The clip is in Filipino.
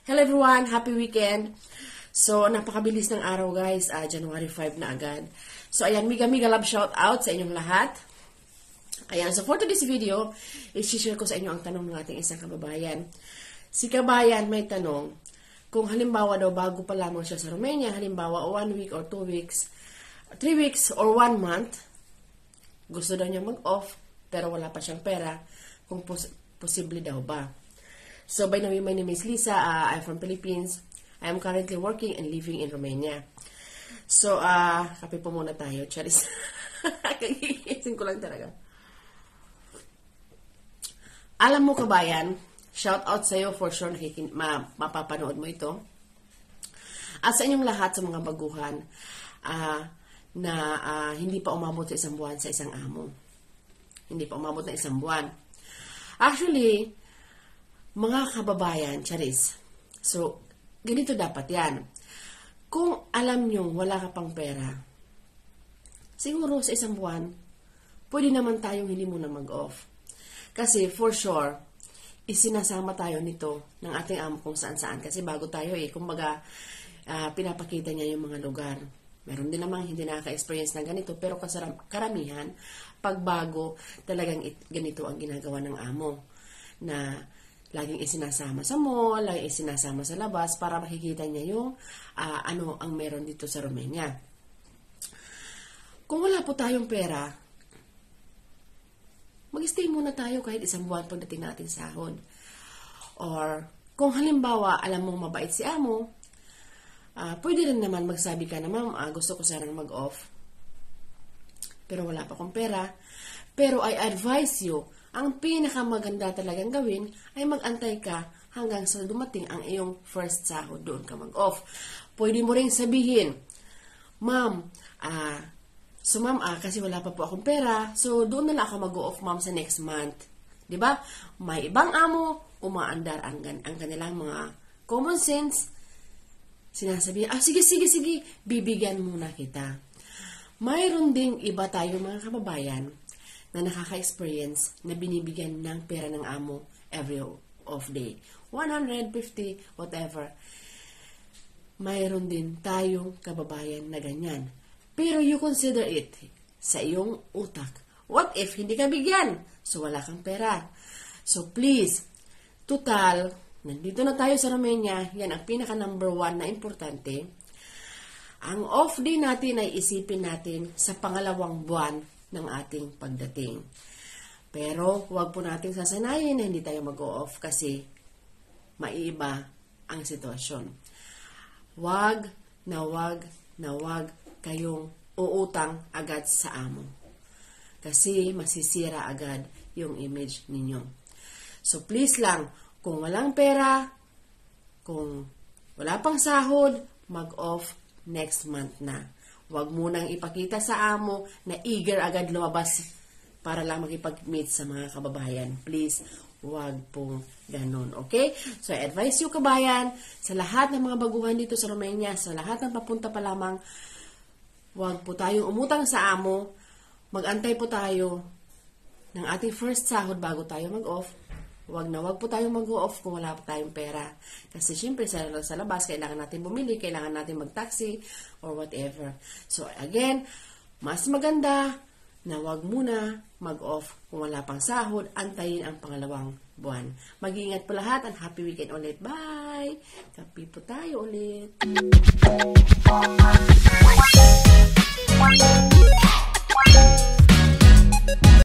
Hello everyone! Happy weekend! So, napakabilis ng araw guys. January 5 na agad. So, ayan, mega love shout out sa inyong lahat. Ayan, so for today's video, i-share ko sa inyo ang tanong ng ating isang kababayan. Si kabayan may tanong, kung halimbawa daw bago pa lamang siya sa Romania, halimbawa 1 week or 2 weeks, 3 weeks or 1 month, gusto daw niya mag-off, pero wala pa siyang pera, kung posible daw ba? So, by the way, my name is Lisa. I'm from Philippines. I am currently working and living in Romania. So, kape po muna tayo. Charis. Kagigising ko lang talaga. Alam mo kabayan, shout out sa iyo for sure, mapapanood mo ito. At sa inyong lahat sa mga baguhan na hindi pa umabot sa isang buwan sa isang amo. Hindi pa umabot na isang buwan. Actually, mga kababayan, charis. So, ganito dapat yan. Kung alam nyo wala ka pang pera, siguro sa isang buwan, pwede naman tayong hindi muna mag-off. Kasi for sure, isinasama tayo nito ng ating amo kung saan-saan. Kasi bago tayo kumbaga, pinapakita niya yung mga lugar. Meron din namang hindi nakaka-experience ng ganito, pero karamihan, pag bago, talagang ganito ang ginagawa ng amo. Na laging isinasama sa mall, laging isinasama sa labas para makikita niya yung ano ang meron dito sa Romania. Kung wala po tayong pera, mag-stay muna tayo kahit isang buwan pagdating natin sahod. Or kung halimbawa alam mong mabait si amo, pwede rin naman magsabi ka na, ma'am, gusto ko sanang mag-off. Pero wala pa akong pera. Pero I advise you, ang pinakamaganda talagang gawin ay mag-antay ka hanggang sa dumating ang iyong first sahod, doon ka mag-off. Pwede mo ring sabihin, ma'am, kasi wala pa po akong pera, so doon na lang ako mag-off, ma'am, sa next month. Diba? May ibang amo, umaandar ang kanilang mga common sense. Sinasabi, sige, bibigyan muna kita. Mayroon ding iba tayo mga kababayan na nakaka-experience na binibigyan ng pera ng amo every off day. 150, whatever. Mayroon din tayong kababayan na ganyan. Pero you consider it sa iyong utak. What if hindi ka bigyan? So wala kang pera. So please, total, nandito na tayo sa Romania, yan ang pinaka number 1 na importante. Ang off day natin ay isipin natin sa pangalawang buwan ng ating pagdating. Pero huwag po nating sasanayin na hindi tayo mag-off kasi maiiba ang sitwasyon. Huwag kayong uutang agad sa amo. Kasi masisira agad yung image ninyo. So please lang, kung walang pera, kung wala pang sahod, mag-off next month na. Huwag munang ipakita sa amo na eager agad lumabas para lang makipag-meet sa mga kababayan. Please, huwag pong ganun. Okay? So, I advise you, kabayan, sa lahat ng mga baguhan dito sa Romania, sa lahat ng papunta pa lamang, huwag po tayong umutang sa amo. Mag-antay po tayo ng ating first sahod bago tayo mag-off. Huwag po tayong mag-off kung wala pa tayong pera. Kasi syempre sa labas, kailangan natin bumili, kailangan natin mag-taxi, or whatever. So again, mas maganda na huwag muna mag-off kung wala pang sahod, antayin ang pangalawang buwan. Mag-iingat po lahat and happy weekend ulit. Bye! Kapi po tayo ulit.